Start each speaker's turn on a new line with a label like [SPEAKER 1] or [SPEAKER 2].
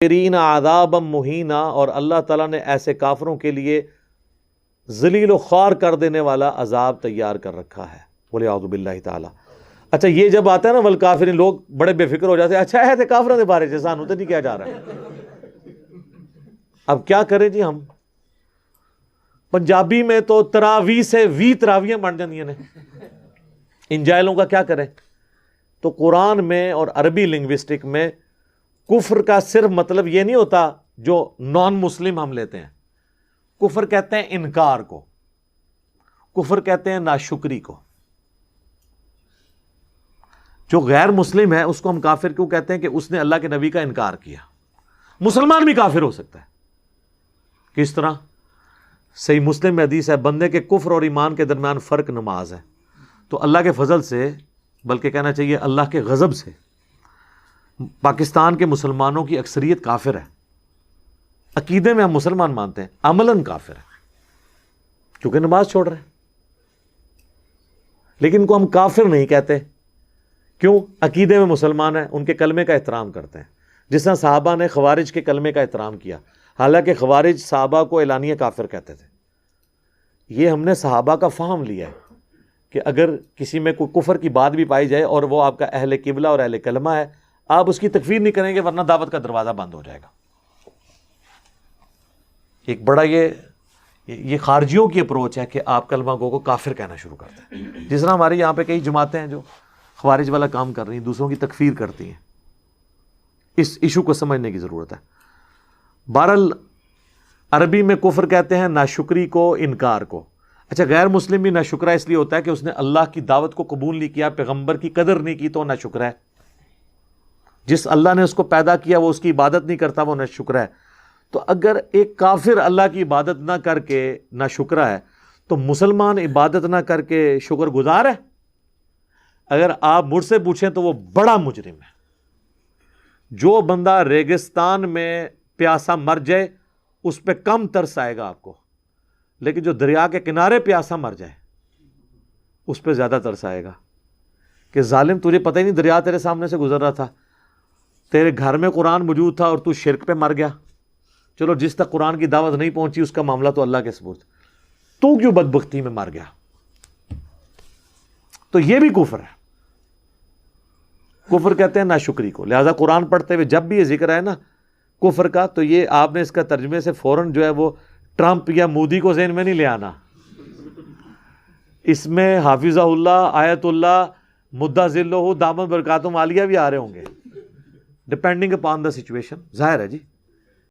[SPEAKER 1] عذابا مہینا، اور اللہ تعالیٰ نے ایسے کافروں کے لیے ذلیل و خوار کر دینے والا عذاب تیار کر رکھا ہے، وَلِعَوْذُ بِاللَّهِ تعالیٰ۔ اچھا یہ جب آتا ہے نا والکافرین، لوگ بڑے بے فکر ہو جاتے ہیں، اچھا ہے کافروں کے بارے سے سانو تو نہیں کیا جا رہا ہے۔ اب کیا کریں جی ہم، پنجابی میں تو تراویح سے وی تراویاں بن جاندیاں نے، ان جاہلوں کا کیا کریں؟ تو قرآن میں اور عربی لنگوسٹک میں کفر کا صرف مطلب یہ نہیں ہوتا جو نان مسلم ہم لیتے ہیں، کفر کہتے ہیں انکار کو، کفر کہتے ہیں ناشکری کو۔ جو غیر مسلم ہے اس کو ہم کافر کیوں کہتے ہیں؟ کہ اس نے اللہ کے نبی کا انکار کیا۔ مسلمان بھی کافر ہو سکتا ہے، کس طرح؟ صحیح مسلم میں حدیث ہے، بندے کے کفر اور ایمان کے درمیان فرق نماز ہے۔ تو اللہ کے فضل سے، بلکہ کہنا چاہیے اللہ کے غضب سے، پاکستان کے مسلمانوں کی اکثریت کافر ہے۔ عقیدے میں ہم مسلمان مانتے ہیں، عملاً کافر ہے کیونکہ نماز چھوڑ رہے ہیں، لیکن ان کو ہم کافر نہیں کہتے۔ کیوں؟ عقیدے میں مسلمان ہیں، ان کے کلمے کا احترام کرتے ہیں، جس طرح صحابہ نے خوارج کے کلمے کا احترام کیا، حالانکہ خوارج صحابہ کو اعلانیہ کافر کہتے تھے۔ یہ ہم نے صحابہ کا فہم لیا ہے کہ اگر کسی میں کوئی کفر کی بات بھی پائی جائے اور وہ آپ کا اہل قبلہ اور اہل کلمہ ہے، آپ اس کی تکفیر نہیں کریں گے، ورنہ دعوت کا دروازہ بند ہو جائے گا۔ ایک بڑا یہ خارجیوں کی اپروچ ہے کہ آپ کلمہ گو کو کافر کہنا شروع کرتے ہیں، جس طرح ہمارے یہاں پہ کئی جماعتیں ہیں جو خوارج والا کام کر رہی ہیں، دوسروں کی تکفیر کرتی ہیں۔ اس ایشو کو سمجھنے کی ضرورت ہے۔ بہرحال عربی میں کفر کہتے ہیں ناشکری کو، انکار کو۔ اچھا غیر مسلم بھی ناشکرہ اس لیے ہوتا ہے کہ اس نے اللہ کی دعوت کو قبول نہیں کیا، پیغمبر کی قدر نہیں کی، تو ناشکرہ ہے۔ جس اللہ نے اس کو پیدا کیا وہ اس کی عبادت نہیں کرتا، وہ ناشکرہ ہے۔ تو اگر ایک کافر اللہ کی عبادت نہ کر کے ناشکرہ ہے، تو مسلمان عبادت نہ کر کے شکر گزار ہے؟ اگر آپ مجھ سے پوچھیں تو وہ بڑا مجرم ہے۔ جو بندہ ریگستان میں پیاسا مر جائے اس پہ کم ترس آئے گا آپ کو، لیکن جو دریا کے کنارے پیاسا مر جائے اس پہ زیادہ ترس آئے گا کہ ظالم تجھے پتہ ہی نہیں دریا تیرے سامنے سے گزر رہا تھا، تیرے گھر میں قرآن موجود تھا اور تو شرک پہ مر گیا۔ چلو جس تک قرآن کی دعوت نہیں پہنچی اس کا معاملہ تو اللہ کے سپرد، تو کیوں بدبختی میں مر گیا؟ تو یہ بھی کفر ہے، کفر کہتے ہیں ناشکری کو۔ لہذا قرآن پڑھتے ہوئے جب بھی یہ ذکر ہے نا کفر کا، تو یہ آپ نے اس کا ترجمے سے فوراً جو ہے وہ ٹرمپ یا مودی کو ذہن میں نہیں لے آنا۔ اس میں حافظہ اللہ، آیت اللہ، مدہ ذلہ دامن برکاتہم عالیہ بھی آ رہے ہوں گے، ڈپینڈنگ اپان دا سچویشن، ظاہر ہے جی۔